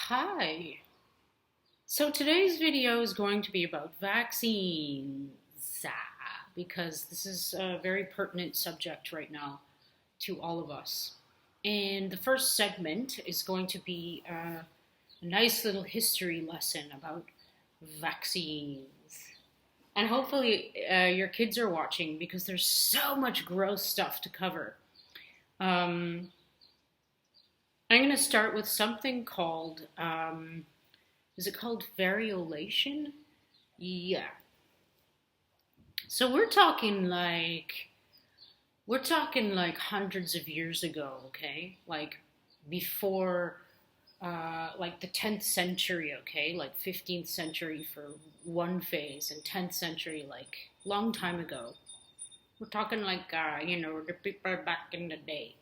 Hi. So today's video is going to be about vaccines because this is a very pertinent subject right now to all of us. And the first segment is going to be a nice little history lesson about vaccines. And hopefully your kids are watching because there's so much gross stuff to cover. I'm going to start with something called, is it called variolation? Yeah. So we're talking like hundreds of years ago, okay? Like before, like the 10th century, okay? Like 15th century for one phase and 10th century, like long time ago. We're talking like, the people back in the day.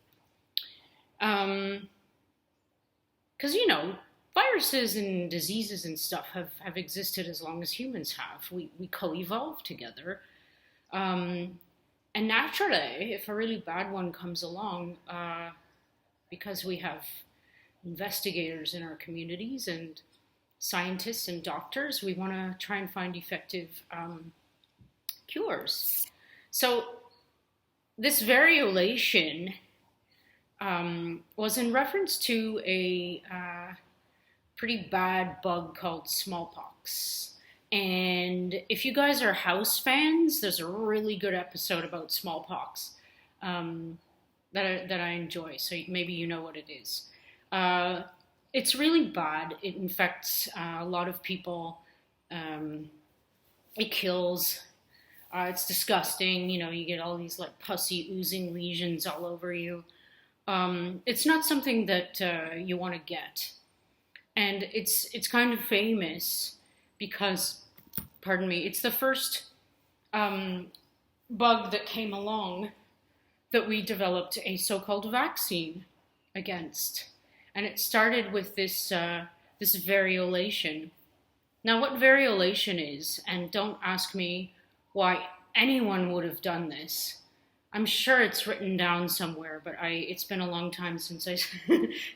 Because, viruses and diseases and stuff have existed as long as humans have. We co-evolved together. And naturally, if a really bad one comes along, because we have investigators in our communities and scientists and doctors, we want to try and find effective cures. So this variolation was in reference to a pretty bad bug called smallpox. And if you guys are house fans, there's a really good episode about smallpox that I enjoy. So maybe you know what it is. It's really bad. It infects a lot of people. It kills. It's disgusting. You get all these like pussy oozing lesions all over you. It's not something that you want to get. And it's kind of famous because, pardon me, it's the first bug that came along that we developed a so-called vaccine against. And it started with this variolation. Now, what variolation is, and don't ask me why anyone would have done this. I'm sure it's written down somewhere, but it's been a long time since I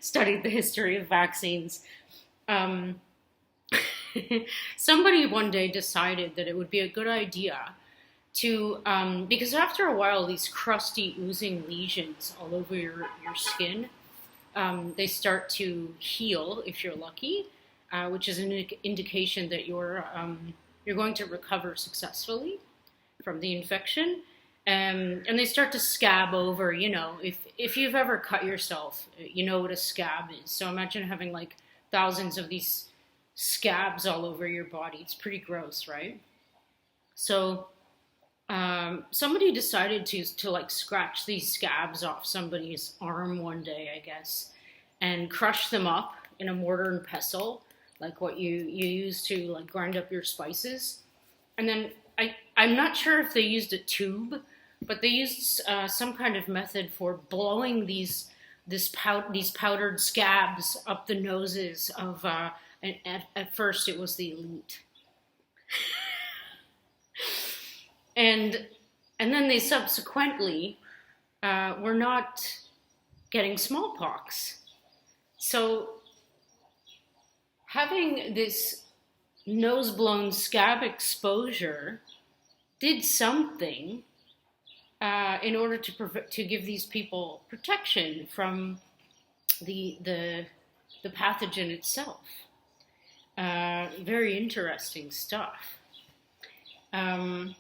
studied the history of vaccines. Somebody one day decided that it would be a good idea to, because after a while, these crusty, oozing lesions all over your skin, they start to heal if you're lucky, which is an indication that you're going to recover successfully from the infection. And they start to scab over, if you've ever cut yourself, you know what a scab is. So imagine having like thousands of these scabs all over your body. It's pretty gross, right? So somebody decided to like scratch these scabs off somebody's arm one day, I guess, and crush them up in a mortar and pestle, like what you use to like grind up your spices. And then I'm not sure if they used a tube, but they used some kind of method for blowing these powdered scabs up the noses of. And at first, it was the elite, and then they subsequently were not getting smallpox. So having this nose-blown scab exposure did something. In order to give these people protection from the pathogen itself. Very interesting stuff. We're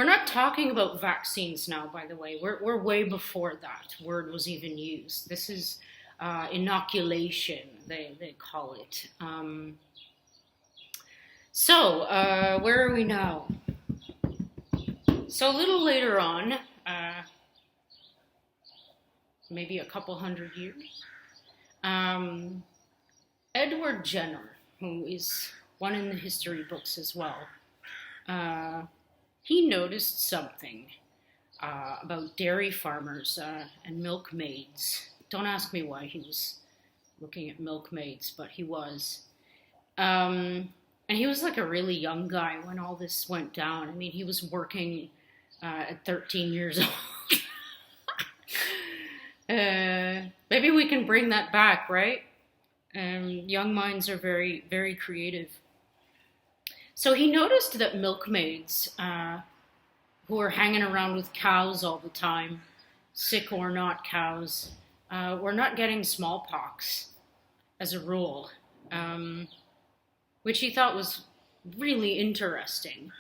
not talking about vaccines now, by the way. We're way before that word was even used. This is inoculation, they call it. So where are we now? So a little later on, maybe a couple hundred years, Edward Jenner, who is one in the history books as well, he noticed something about dairy farmers and milkmaids. Don't ask me why he was looking at milkmaids, but he was. And he was like a really young guy when all this went down. I mean, he was working at 13 years old. Maybe we can bring that back, right? Young minds are very, very creative. So he noticed that milkmaids who were hanging around with cows all the time, sick or not cows, were not getting smallpox as a rule, which he thought was really interesting.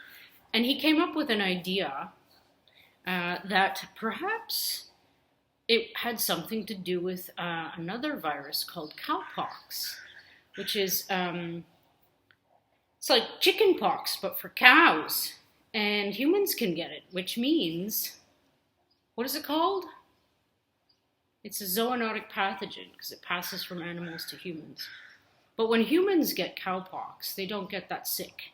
And he came up with an idea that perhaps it had something to do with another virus called cowpox, which is it's like chicken pox, but for cows. And humans can get it, which means, what is it called? It's a zoonotic pathogen because it passes from animals to humans. But when humans get cowpox, they don't get that sick.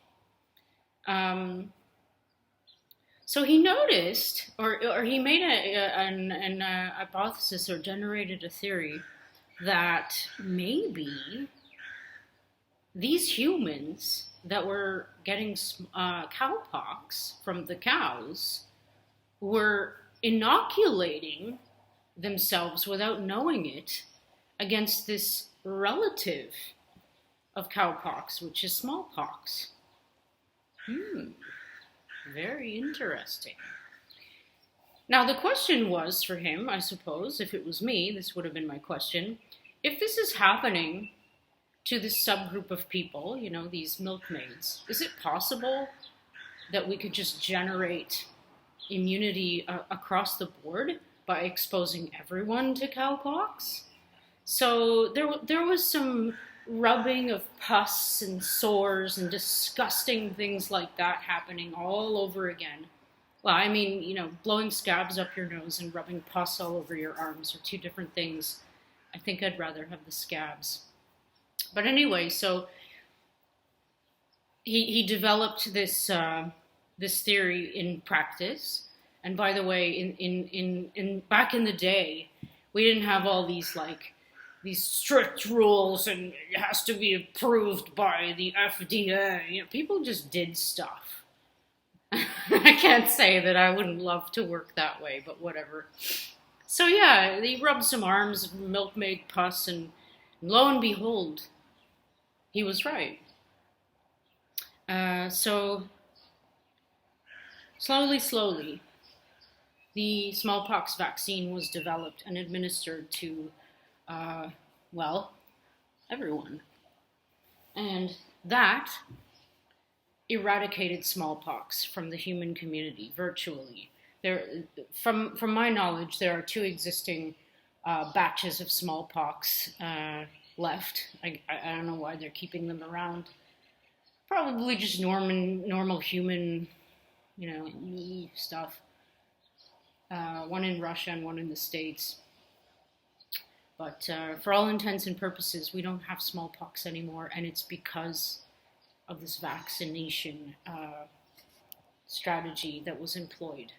So he noticed, or he made an hypothesis or generated a theory that maybe these humans that were getting cowpox from the cows were inoculating themselves without knowing it against this relative of cowpox, which is smallpox. Very interesting. Now, the question was for him, I suppose, if it was me, this would have been my question. If this is happening to this subgroup of people, you know, these milkmaids, is it possible that we could just generate immunity across the board by exposing everyone to cowpox? So there was some rubbing of pus and sores and disgusting things like that happening all over again. Well, I mean, you know, blowing scabs up your nose and rubbing pus all over your arms are two different things. I think I'd rather have the scabs. But anyway, so he developed this this theory in practice. And by the way, in back in the day, we didn't have all these these strict rules and it has to be approved by the FDA. You know, people just did stuff. I can't say that I wouldn't love to work that way, but whatever. So yeah, he rubbed some arms of milkmaid pus, and lo and behold, he was right. So slowly, the smallpox vaccine was developed and administered to, well, everyone. And that eradicated smallpox from the human community virtually. From my knowledge, there are two existing batches of smallpox left. I don't know why they're keeping them around. Probably just normal human, you know, stuff. One in Russia and one in the States. But for all intents and purposes, we don't have smallpox anymore, and it's because of this vaccination strategy that was employed.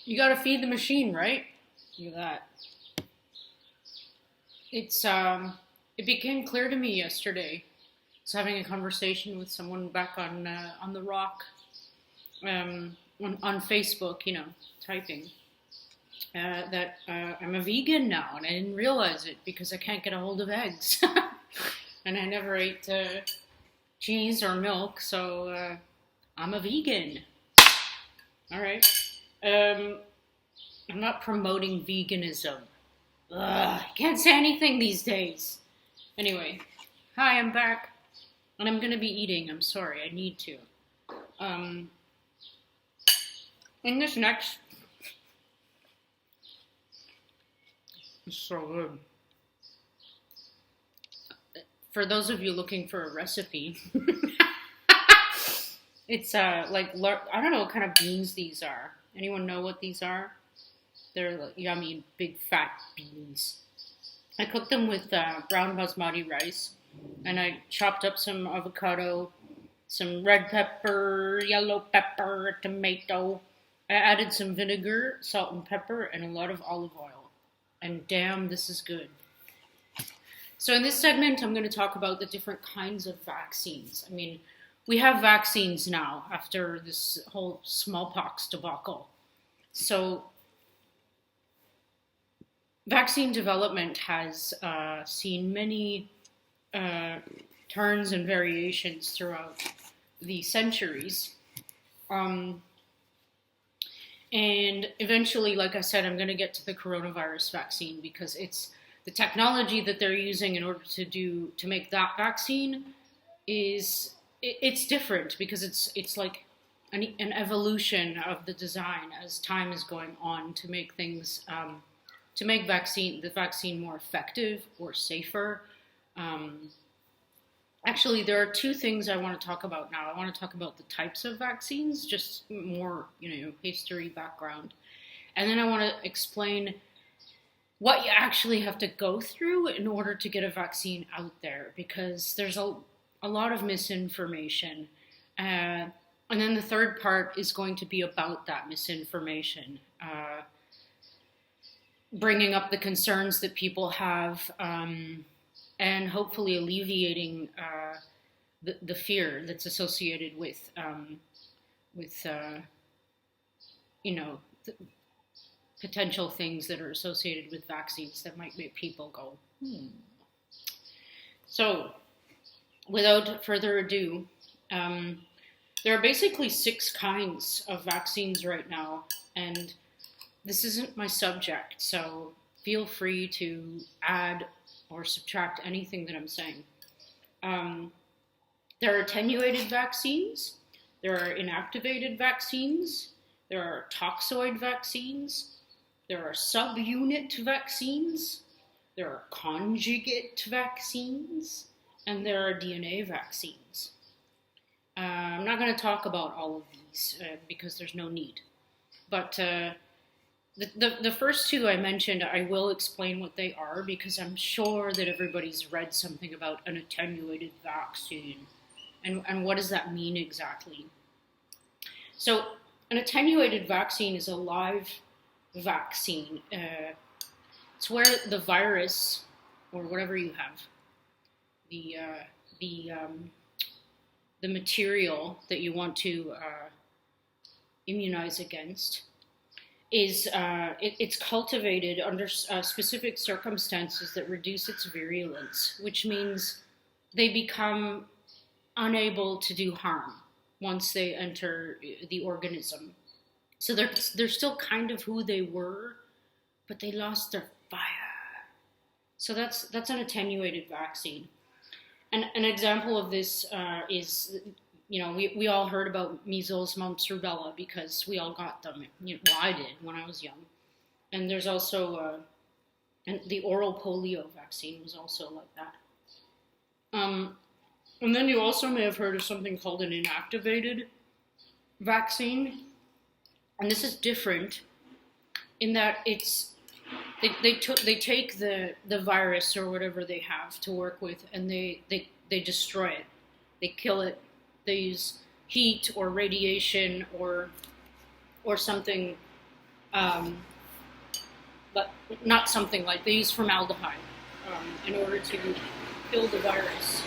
You gotta feed the machine, right? Look at that. It became clear to me yesterday. I was having a conversation with someone back on the Rock, on Facebook, you know, typing. That I'm a vegan now, and I didn't realize it because I can't get a hold of eggs. And I never ate cheese or milk, so I'm a vegan. All right. I'm not promoting veganism. I can't say anything these days. Anyway, hi, I'm back. And I'm going to be eating. I'm sorry, I need to. In this next... It's so good. For those of you looking for a recipe, it's like, I don't know what kind of beans these are. Anyone know what these are? They're like yummy, big fat beans. I cooked them with brown basmati rice, and I chopped up some avocado, some red pepper, yellow pepper, tomato. I added some vinegar, salt and pepper, and a lot of olive oil. And damn, this is good. So in this segment, I'm going to talk about the different kinds of vaccines. I mean, we have vaccines now after this whole smallpox debacle. So vaccine development has seen many uh, turns and variations throughout the centuries. Um, and eventually, like I said, I'm going to get to the coronavirus vaccine because it's the technology that they're using in order to make that vaccine it's different because it's like an evolution of the design as time is going on to make things to make the vaccine more effective or safer. Um, Actually, there are two things I want to talk about now. I want to talk about the types of vaccines, just more history background, and then I want to explain what you actually have to go through in order to get a vaccine out there because there's a lot of misinformation. And then the third part is going to be about that misinformation, bringing up the concerns that people have, and hopefully alleviating the fear that's associated with you know, potential things that are associated with vaccines that might make people go, So, without further ado, there are basically 6 kinds of vaccines right now, and this isn't my subject, so feel free to add or subtract anything that I'm saying. There are attenuated vaccines, there are inactivated vaccines, there are toxoid vaccines, there are subunit vaccines, there are conjugate vaccines, and there are DNA vaccines. I'm not going to talk about all of these because there's no need. But the first 2 I mentioned, I will explain what they are because I'm sure that everybody's read something about an attenuated vaccine. And what does that mean exactly? So an attenuated vaccine is a live vaccine. It's where the virus, or whatever you have, the material that you want to immunize against, it's cultivated under specific circumstances that reduce its virulence, which means they become unable to do harm once they enter the organism. So they're still kind of who they were, but they lost their fire. So that's an attenuated vaccine. And an example of this is, we all heard about measles, mumps, rubella because we all got them. Well, I did when I was young. And there's also, and the oral polio vaccine was also like that. And then you also may have heard of something called an inactivated vaccine. And this is different in that they take the virus or whatever they have to work with and they destroy it. They kill it. They use heat or radiation or something, but not something like they use formaldehyde in order to kill the virus.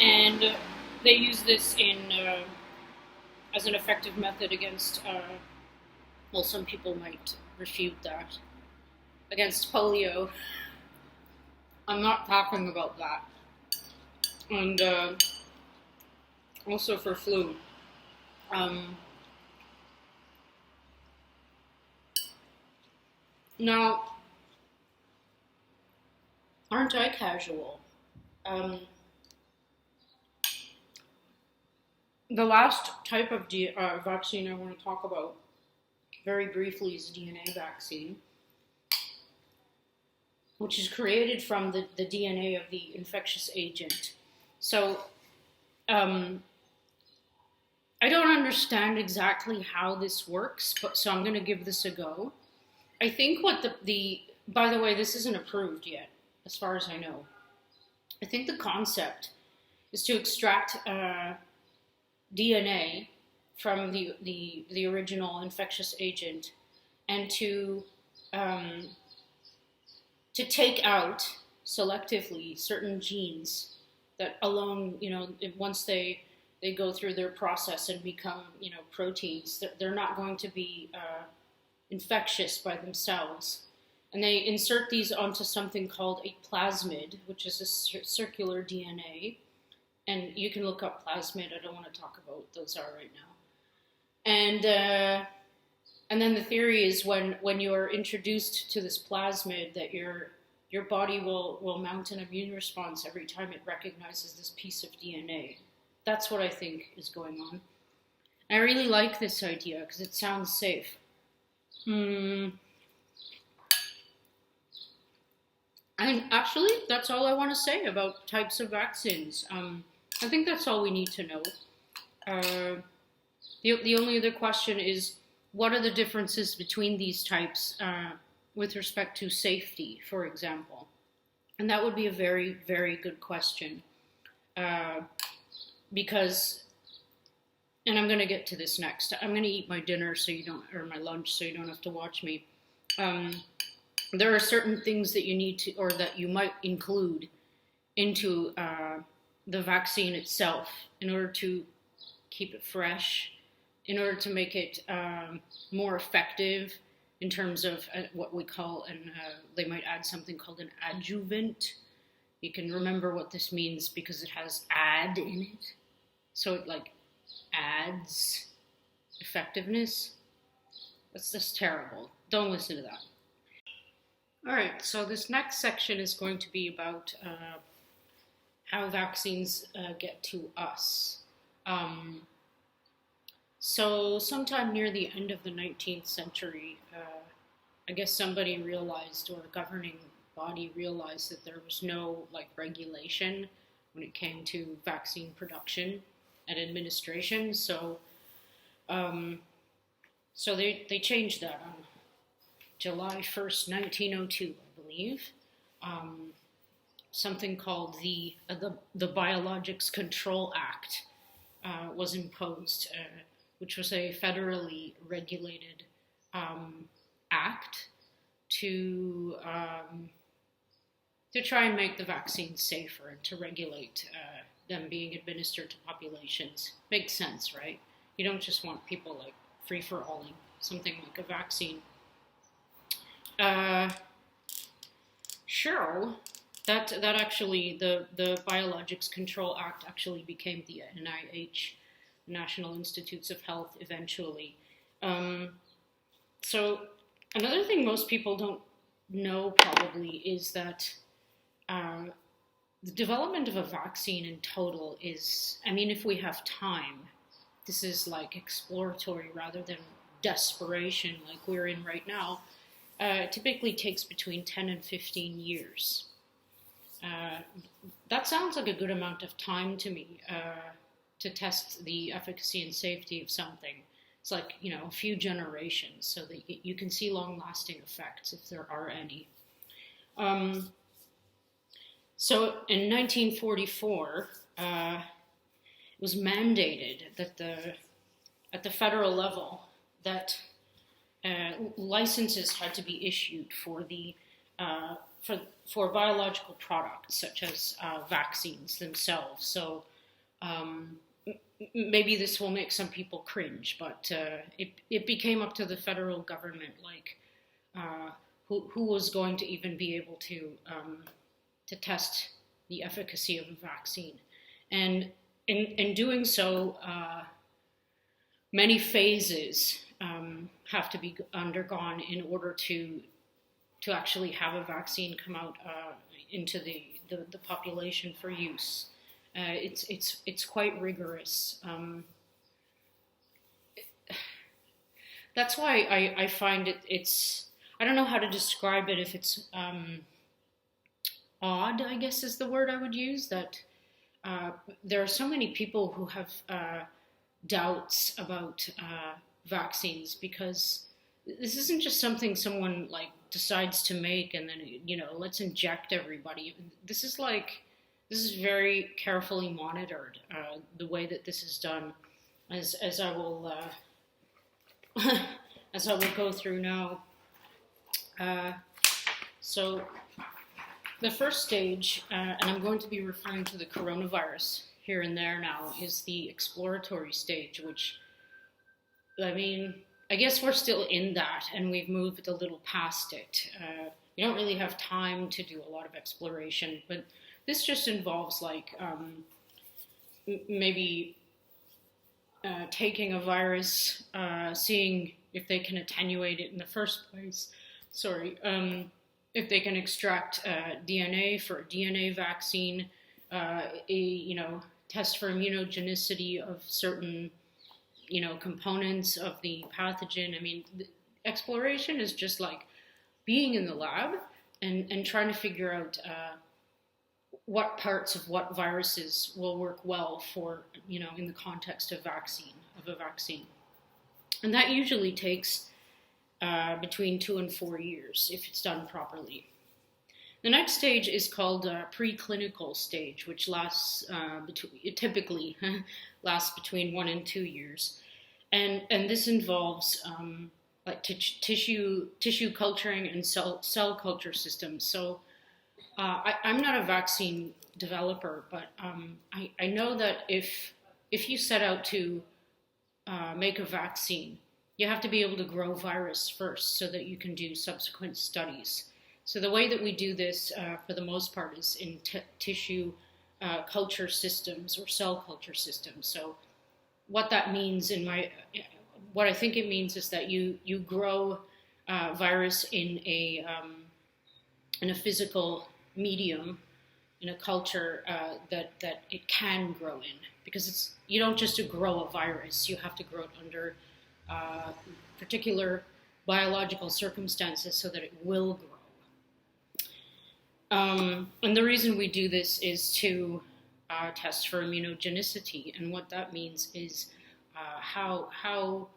And they use this as an effective method against, some people might refute that, against polio. I'm not talking about that. And also for flu. Now, aren't I casual? The last type of vaccine I want to talk about very briefly is DNA vaccine, which is created from the DNA of the infectious agent. So, I don't understand exactly how this works, so I'm going to give this a go. I think what by the way, this isn't approved yet, as far as I know. I think the concept is to extract DNA from the original infectious agent and to take out selectively certain genes that alone, once they go through their process and become, proteins, they're not going to be infectious by themselves. And they insert these onto something called a plasmid, which is a circular DNA. And you can look up plasmid. I don't want to talk about what those are right now. And then the theory is when you are introduced to this plasmid, that your body will mount an immune response every time it recognizes this piece of DNA. That's what I think is going on. I really like this idea because it sounds safe. And actually, that's all I want to say about types of vaccines. I think that's all we need to know. The only other question is, what are the differences between these types with respect to safety, for example? And that would be a very, very good question. Because, and I'm going to get to this next. I'm going to eat my dinner or my lunch, so you don't have to watch me. There are certain things that you need to, or that you might include into the vaccine itself in order to keep it fresh, in order to make it more effective in terms of what we call, and they might add something called an adjuvant. You can remember what this means because it has "ad" in it. So it like adds effectiveness. That's just terrible. Don't listen to that. All right, so this next section is going to be about how vaccines get to us. So sometime near the end of the 19th century, I guess somebody realized, or a governing body realized, that there was no regulation when it came to vaccine production and administration. So they changed that on July 1st, 1902, I believe. Something called the Biologics Control Act was imposed, which was a federally regulated act to try and make the vaccines safer and to regulate them being administered to populations. Makes sense, right? You don't just want people free-for-alling something like a vaccine. Sure, that actually, the Biologics Control Act actually became the NIH, National Institutes of Health, eventually. So another thing most people don't know probably is that the development of a vaccine in total is, if we have time, this is exploratory rather than desperation like we're in right now. Typically takes between 10 and 15 years. That sounds like a good amount of time to me to test the efficacy and safety of something. It's a few generations so that you can see long-lasting effects if there are any. So in 1944, it was mandated that at the federal level that licenses had to be issued for for biological products such as vaccines themselves. So maybe this will make some people cringe, but it became up to the federal government, who was going to even be able to test the efficacy of a vaccine, and in doing so, many phases have to be undergone in order to actually have a vaccine come out into the population for use. It's quite rigorous. That's why I find it's I don't know how to describe it. If it's odd, I guess is the word I would use, that there are so many people who have doubts about vaccines, because this isn't just something someone decides to make and then let's inject everybody. This is very carefully monitored, the way that this is done, as I will as I will go through now. So the first stage, and I'm going to be referring to the coronavirus here and there now, is the exploratory stage, which, I guess we're still in that, and we've moved a little past it. We don't really have time to do a lot of exploration, but this just involves like maybe taking a virus, seeing if they can attenuate it in the first place. Sorry, if they can extract DNA for a DNA vaccine, test for immunogenicity of certain, components of the pathogen. I mean, exploration is just like being in the lab and trying to figure out what parts of what viruses will work well for, in the context of a vaccine. And that usually takes between 2 and 4 years if it's done properly. The next stage is called preclinical stage, which typically lasts between 1 and 2 years. And this involves like tissue culturing and cell culture systems. So I'm not a vaccine developer, but I know that if you set out to make a vaccine, you have to be able to grow virus first so that you can do subsequent studies. So the way that we do this, for the most part, is in tissue culture systems or cell culture systems. So what that means what I think it means is that you grow virus in a physical medium, in a culture that it can grow in, because you don't just grow a virus, you have to grow it under particular biological circumstances so that it will grow. And the reason we do this is to test for immunogenicity, and what that means is how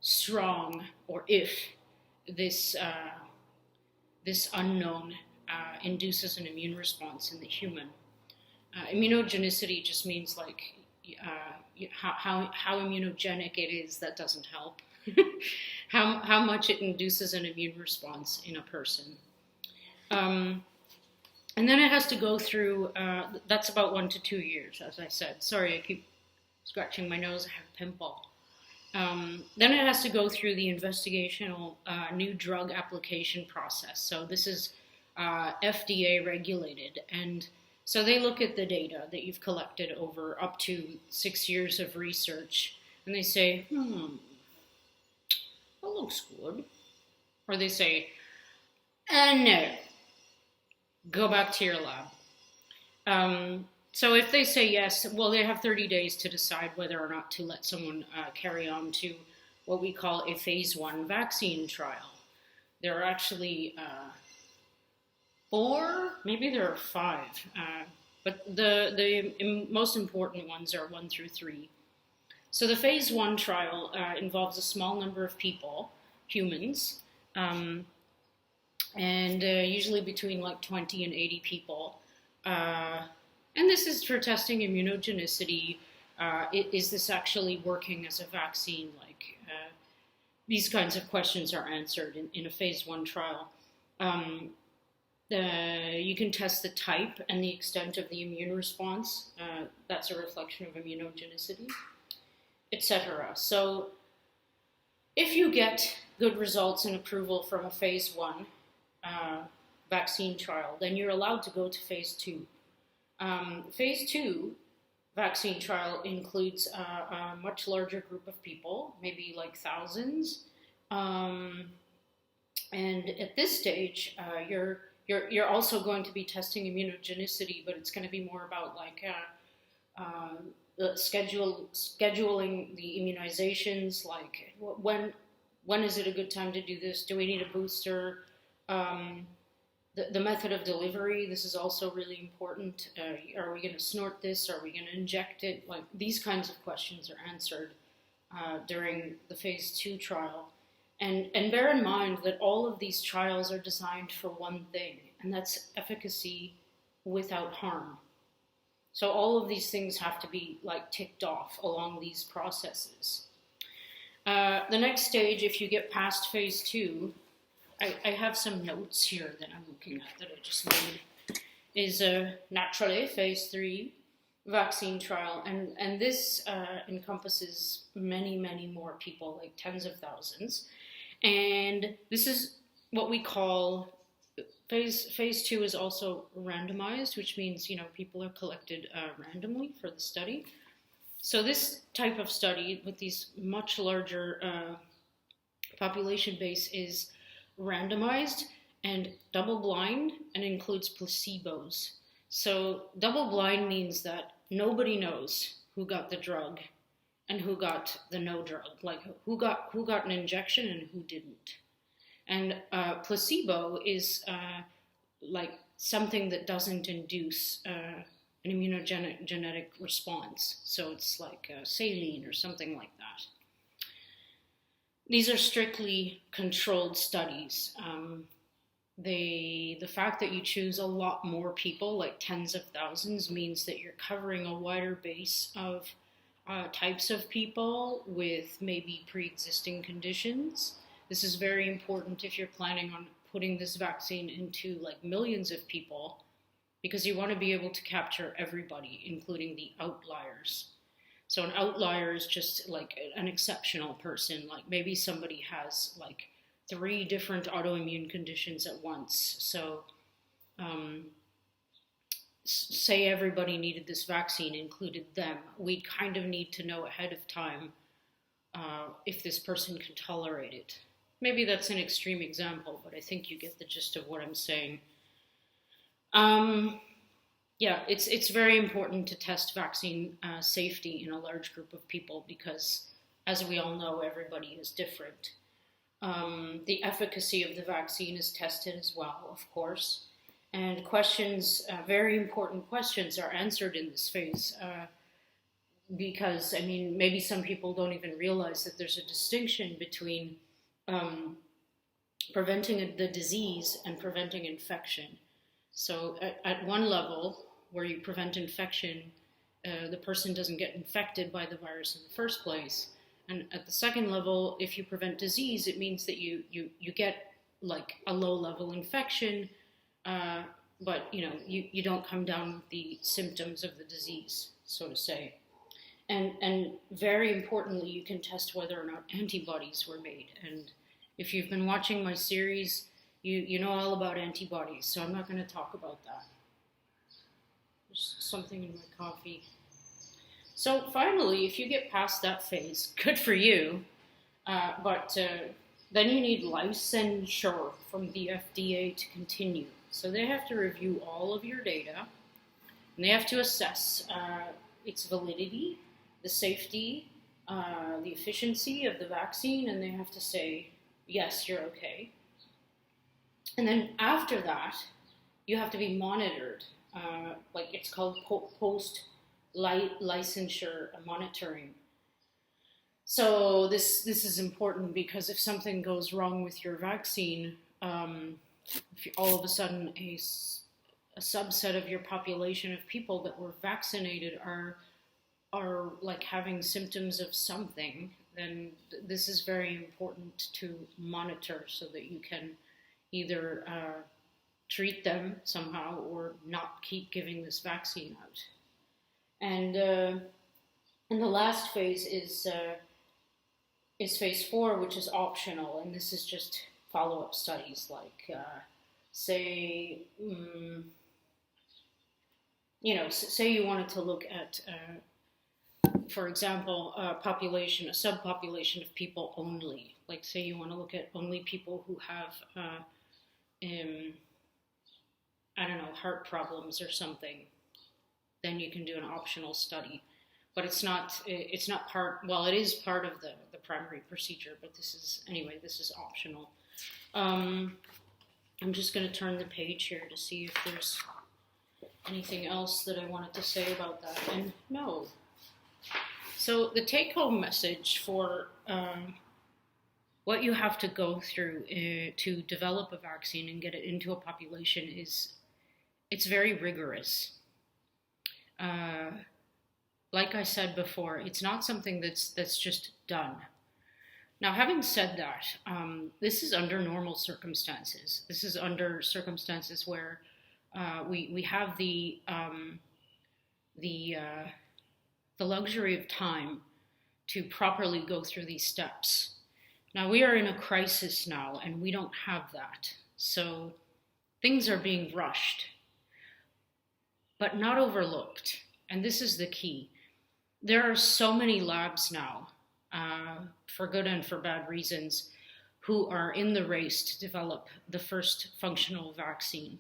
strong, or if this unknown induces an immune response in the human. Immunogenicity just means like how immunogenic it is. That doesn't help. how much it induces an immune response in a person. And then it has to go through, that's about 1 to 2 years, as I said. Sorry, I keep scratching my nose, I have a pimple. Then it has to go through the investigational new drug application process. So this is FDA regulated. And so they look at the data that you've collected over up to 6 years of research, and they say, that looks good. Or they say, no. Go back to your lab. So if they say yes, well, they have 30 days to decide whether or not to let someone carry on to what we call a phase 1 vaccine trial. There are actually 4, maybe there are 5, but the most important ones are 1 through 3. So the phase 1 trial involves a small number of people, humans, and usually between like 20 and 80 people. And this is for testing immunogenicity. Is this actually working as a vaccine? Like these kinds of questions are answered in a phase 1 trial. You can test the type and the extent of the immune response. That's a reflection of immunogenicity, etc. So if you get good results and approval from a phase 1 vaccine trial, then you're allowed to go to phase 2. Phase 2 vaccine trial includes a much larger group of people, maybe like thousands. And at this stage, you're also going to be testing immunogenicity, but it's going to be more about like scheduling the immunizations, like when is it a good time to do this? Do we need a booster? The method of delivery, this is also really important. Are we going to snort this? Are we going to inject it? Like these kinds of questions are answered during the phase 2 trial. And bear in mind that all of these trials are designed for one thing, and that's efficacy without harm. So all of these things have to be like ticked off along these processes. The next stage, if you get past phase 2, I have some notes here that I'm looking at that I just made, is naturally phase 3. vaccine trial, and this encompasses many, many more people, like tens of thousands. And this is what we call phase two is also randomized, which means people are collected randomly for the study. So this type of study with these much larger population base is randomized and double blind and includes placebos. So double blind means that nobody knows who got the drug and who got the no drug, like who got an injection and who didn't. And placebo is like something that doesn't induce an immunogenic response. So it's like saline or something like that. These are strictly controlled studies. The fact that you choose a lot more people, like tens of thousands, means that you're covering a wider base of types of people with maybe pre-existing conditions. This is very important if you're planning on putting this vaccine into like millions of people, because you want to be able to capture everybody, including the outliers. So an outlier is just like an exceptional person, like maybe somebody has like 3 different autoimmune conditions at once. So say everybody needed this vaccine, included them, we'd kind of need to know ahead of time if this person can tolerate it. Maybe that's an extreme example, but I think you get the gist of what I'm saying. Yeah, it's very important to test vaccine safety in a large group of people because, as we all know, everybody is different. The efficacy of the vaccine is tested as well, of course. And questions, very important questions, are answered in this phase because, maybe some people don't even realize that there's a distinction between preventing the disease and preventing infection. So at one level, where you prevent infection, the person doesn't get infected by the virus in the first place. And at the second level, if you prevent disease, it means that you get like a low-level infection, but you don't come down with the symptoms of the disease, so to say. And very importantly, you can test whether or not antibodies were made. And if you've been watching my series, you know all about antibodies, so I'm not going to talk about that. There's something in my coffee. So finally, if you get past that phase, good for you. But then you need licensure from the FDA to continue. So they have to review all of your data, and they have to assess its validity, the safety, the efficiency of the vaccine, and they have to say, yes, you're okay. And then after that, you have to be monitored. Like it's called post-licensure monitoring. So this is important because if something goes wrong with your vaccine, if all of a sudden a subset of your population of people that were vaccinated are like having symptoms of something, then this is very important to monitor so that you can either treat them somehow or not keep giving this vaccine out. And the last phase is phase 4, which is optional, and this is just follow-up studies, like say you wanted to look at, for example, a subpopulation of people only. Like say you want to look at only people who have, heart problems or something. Then you can do an optional study. But it's not part, well, it is part of the primary procedure, but this is optional. I'm just going to turn the page here to see if there's anything else that I wanted to say about that. And no. So the take-home message for what you have to go through to develop a vaccine and get it into a population is, it's very rigorous. Like I said before, it's not something that's just done. Now, having said that, this is under normal circumstances. This is under circumstances where we have the the the luxury of time to properly go through these steps. Now we are in a crisis now, and we don't have that. So things are being rushed, but not overlooked. And this is the key. There are so many labs now, for good and for bad reasons, who are in the race to develop the first functional vaccine.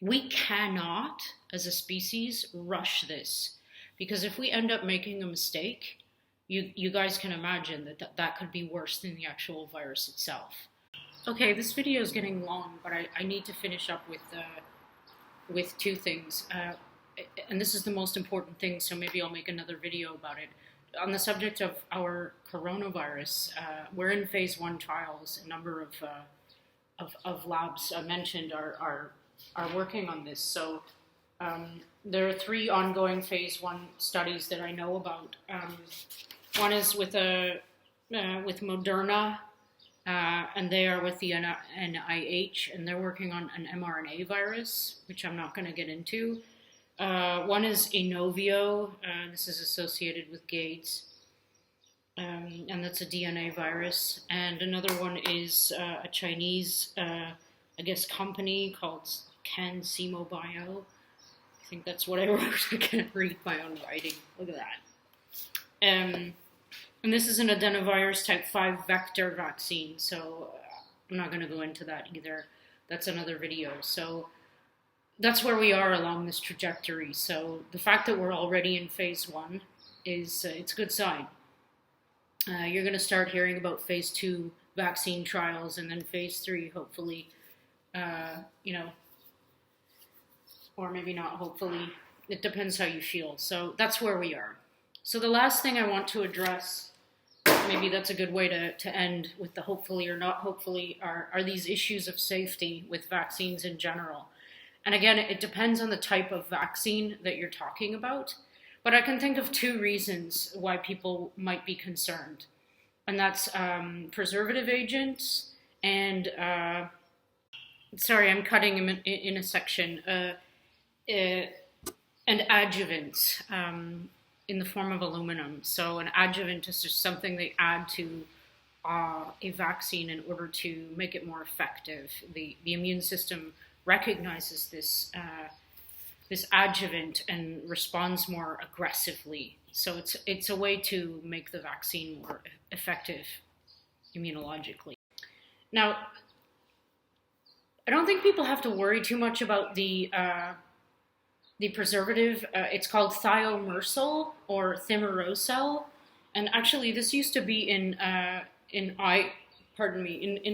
We cannot, as a species, rush this, because if we end up making a mistake, you guys can imagine that could be worse than the actual virus itself. Okay, this video is getting long, but I need to finish up with two things. And this is the most important thing, so maybe I'll make another video about it. On the subject of our coronavirus, we're in phase 1 trials. A number of labs mentioned are working on this. So there are 3 ongoing phase 1 studies that I know about. One is with Moderna, and they are with the NIH, and they're working on an mRNA virus, which I'm not going to get into. One is Inovio, this is associated with AIDS, and that's a DNA virus. And another one is a Chinese, I guess, company called CanSimo Bio. I think that's what I wrote. I can't read my own writing. Look at that. And this is an adenovirus type 5 vector vaccine, so I'm not going to go into that either. That's another video. So that's where we are along this trajectory. So the fact that we're already in phase 1 is it's a good sign. You're going to start hearing about phase 2 vaccine trials, and then phase 3, hopefully, or maybe not hopefully. It depends how you feel. So that's where we are. So the last thing I want to address, maybe that's a good way to end with the hopefully or not hopefully, are these issues of safety with vaccines in general. And again, it depends on the type of vaccine that you're talking about. But I can think of 2 reasons why people might be concerned. And that's preservative agents and, sorry, I'm cutting in a section, and adjuvants in the form of aluminum. So an adjuvant is just something they add to a vaccine in order to make it more effective. The immune system recognizes this adjuvant and responds more aggressively. So it's a way to make the vaccine more effective immunologically. Now, I don't think people have to worry too much about the preservative. It's called thiomersal or thimerosal, and actually this used to be in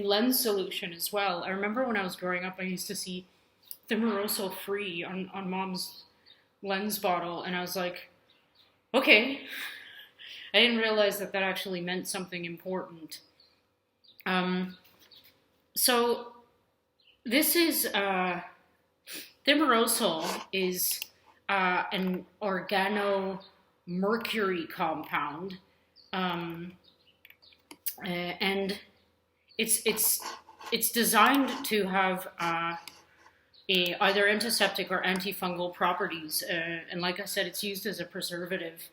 lens solution as well. I remember when I was growing up, I used to see thimerosal free on Mom's lens bottle, and I was like, okay. I didn't realize that actually meant something important. So this is thimerosal is an organomercury compound, and it's designed to have either antiseptic or antifungal properties, and like I said, it's used as a preservative.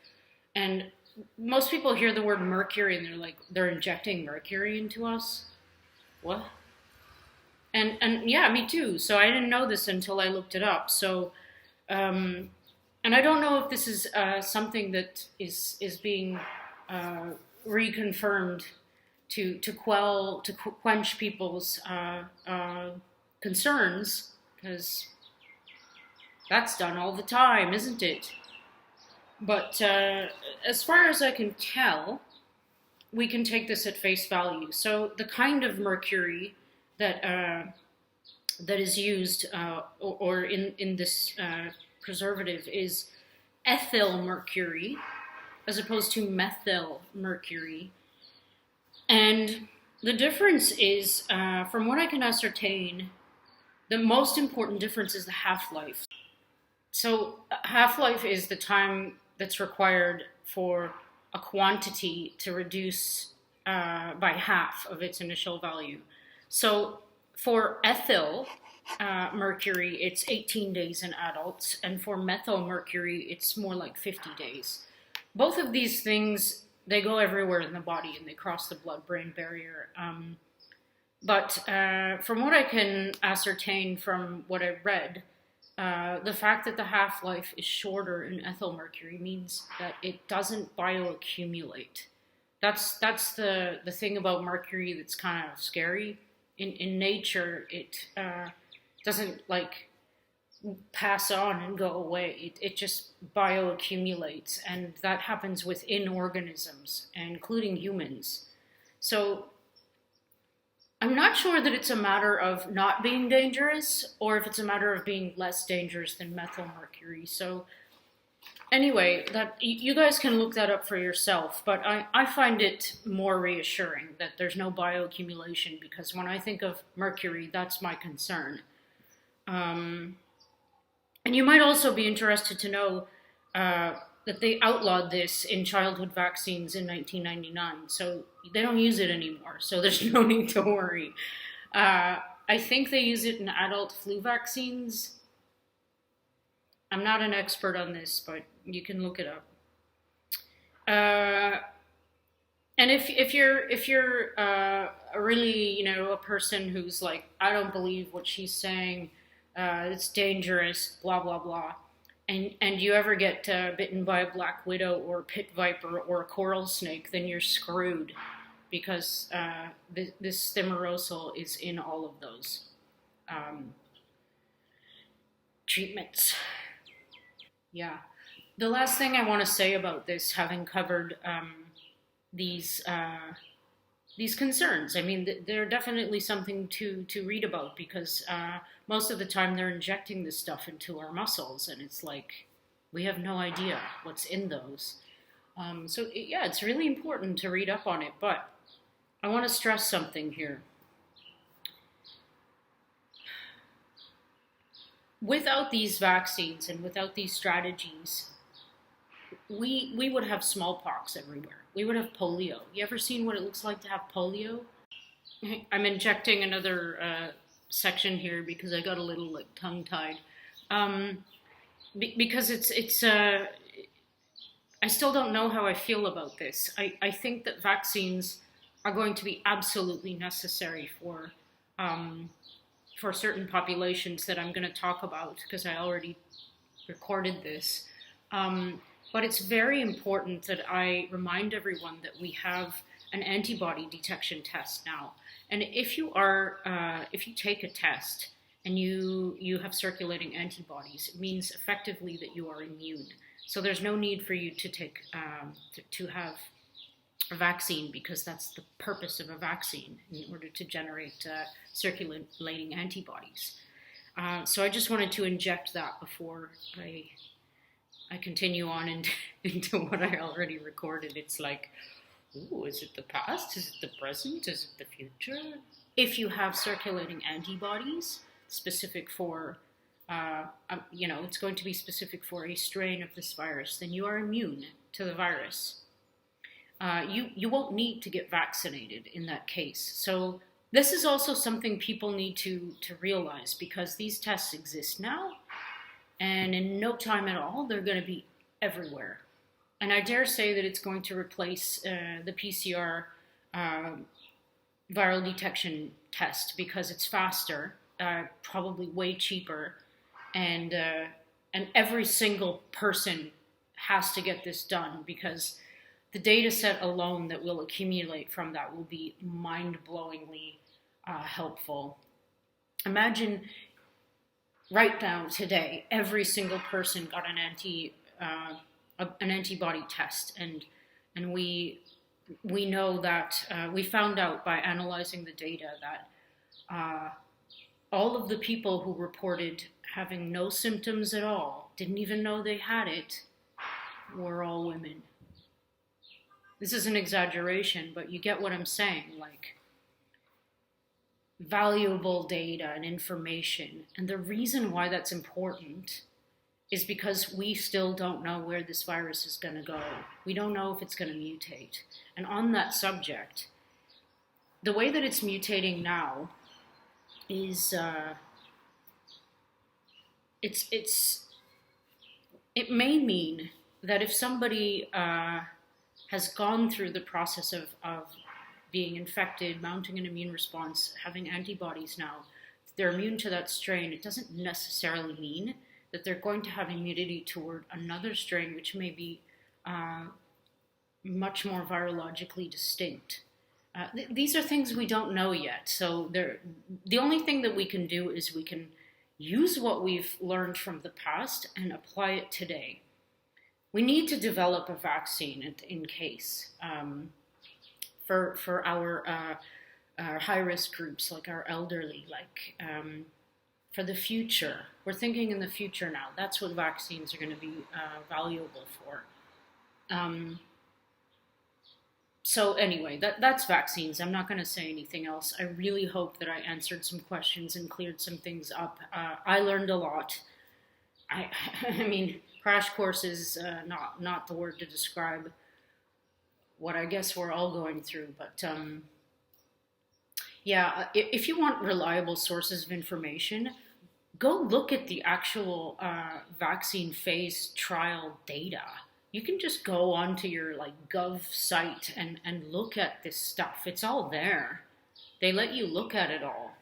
And most people hear the word mercury and they're like, they're injecting mercury into us? What? And yeah, me too. So I didn't know this until I looked it up. So, and I don't know if this is something that is being reconfirmed to quench people's concerns, because that's done all the time, isn't it? But as far as I can tell, we can take this at face value. So the kind of mercury that is used or in this preservative is ethyl mercury, as opposed to methyl mercury. And the difference is, from what I can ascertain, the most important difference is the half-life. So half-life is the time that's required for a quantity to reduce by half of its initial value. So for ethyl, mercury, it's 18 days in adults, and for methylmercury, it's more like 50 days. Both of these things, they go everywhere in the body and they cross the blood-brain barrier. But from what I can ascertain from what I've read, the fact that the half-life is shorter in ethylmercury means that it doesn't bioaccumulate. That's the thing about mercury that's kind of scary. In nature, it doesn't like pass on and go away. It just bioaccumulates, and that happens within organisms, including humans. So I'm not sure that it's a matter of not being dangerous or if it's a matter of being less dangerous than methylmercury. So anyway, that you guys can look that up for yourself, but I find it more reassuring that there's no bioaccumulation, because when I think of mercury, that's my concern. And you might also be interested to know that they outlawed this in childhood vaccines in 1999, so they don't use it anymore, so there's no need to worry. I think they use it in adult flu vaccines. I'm not an expert on this, but you can look it up. And if you're really, a person who's like, I don't believe what she's saying, it's dangerous, blah blah blah, and you ever get bitten by a black widow or a pit viper or a coral snake, then you're screwed, because this thimerosal is in all of those treatments. Yeah. The last thing I want to say about this, having covered these concerns, I mean, they're definitely something to read about, because most of the time they're injecting this stuff into our muscles, and it's like we have no idea what's in those. Yeah, it's really important to read up on it, but I want to stress something here. Without these vaccines and without these strategies, we would have smallpox everywhere. We would have polio. You ever seen what it looks like to have polio? I'm injecting another section here because I got a little like tongue-tied. Because it's I still don't know how I feel about this. I think that vaccines are going to be absolutely necessary for certain populations that I'm going to talk about, because I already recorded this. But it's very important that I remind everyone that we have an antibody detection test now. And if you take a test and you have circulating antibodies, it means effectively that you are immune. So there's no need for you to take to have a vaccine, because that's the purpose of a vaccine, in order to generate circulating antibodies. So I just wanted to inject that before I continue on into what I already recorded. It's like, ooh, is it the past? Is it the present? Is it the future? If you have circulating antibodies specific for, it's going to be specific for a strain of this virus, then you are immune to the virus. You won't need to get vaccinated in that case. So this is also something people need to realize, because these tests exist now, and in no time at all, they're going to be everywhere. And I dare say that it's going to replace the PCR viral detection test, because it's faster, probably way cheaper, and every single person has to get this done, because the data set alone that will accumulate from that will be mind-blowingly helpful. Imagine right now, today, every single person got an antibody test, and we know that we found out by analyzing the data that all of the people who reported having no symptoms at all, didn't even know they had it, were all women. This is an exaggeration, but you get what I'm saying, like, valuable data and information. And the reason why that's important is because we still don't know where this virus is going to go. We don't know if it's going to mutate. And on that subject, the way that it's mutating now is it may mean that if somebody has gone through the process of being infected, mounting an immune response, having antibodies now, they're immune to that strain, it doesn't necessarily mean that they're going to have immunity toward another strain, which may be much more virologically distinct. These are things we don't know yet. So the only thing that we can do is we can use what we've learned from the past and apply it today. We need to develop a vaccine in case for our high-risk groups, like our elderly, like for the future. We're thinking in the future now. That's what vaccines are going to be valuable for. So anyway, that's vaccines. I'm not going to say anything else. I really hope that I answered some questions and cleared some things up. I learned a lot. I mean, crash course is not the word to describe what I guess we're all going through. But yeah, if you want reliable sources of information, go look at the actual vaccine phase trial data. You can just go onto your Gov site and look at this stuff. It's all there. They let you look at it all.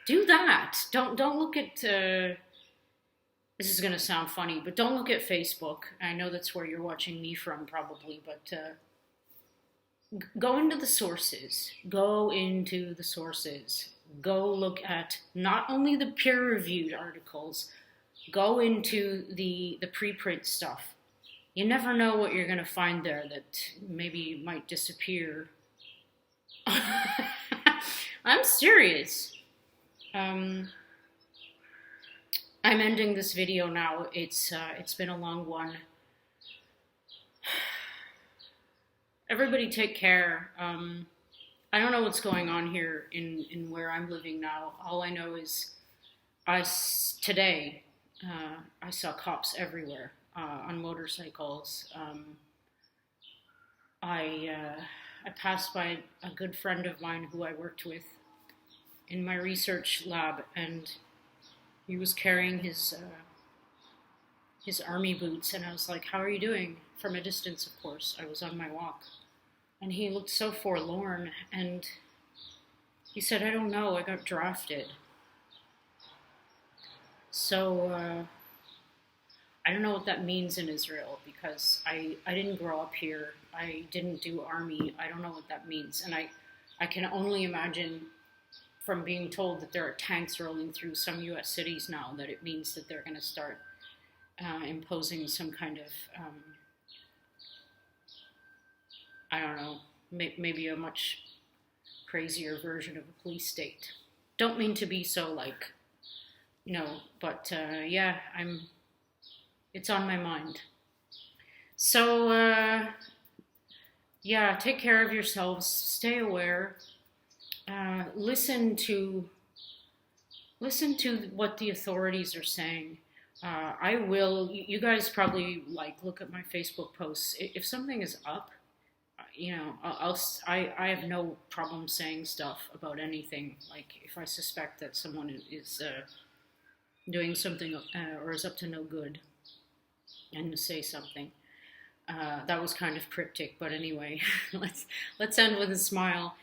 Do that. Don't look at. This is going to sound funny, but don't look at Facebook. I know that's where you're watching me from, probably, but go into the sources. Go into the sources. Go look at not only the peer-reviewed articles. Go into the preprint stuff. You never know what you're going to find there that maybe might disappear. I'm serious. I'm ending this video now. It's been a long one. Everybody take care. I don't know what's going on here in where I'm living now. All I know is today I saw cops everywhere on motorcycles. I passed by a good friend of mine who I worked with in my research lab, and he was carrying his army boots, and I was like, "How are you doing?" From a distance, of course. I was on my walk, and he looked so forlorn, and he said, "I don't know, I got drafted." So I don't know what that means in Israel, because I didn't grow up here. I didn't do army. I don't know what that means. And I can only imagine from being told that there are tanks rolling through some U.S. cities now that it means that they're going to start imposing some kind of, I don't know, maybe a much crazier version of a police state. Don't mean to be so but yeah, it's on my mind. So, yeah, take care of yourselves, stay aware, listen to what the authorities are saying. You guys probably look at my Facebook posts. If something is up, I have no problem saying stuff about anything. Like if I suspect that someone is doing something or is up to no good, and say something. That was kind of cryptic, but anyway, let's end with a smile.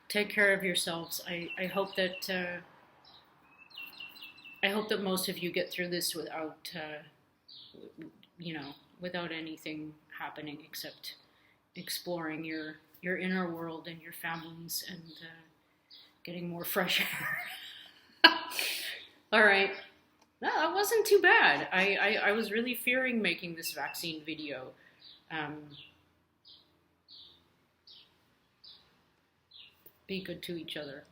Take care of yourselves. I hope that most of you get through this without without anything happening except exploring your inner world and your families and getting more fresh air. All right. No, that wasn't too bad. I was really fearing making this vaccine video. Be good to each other.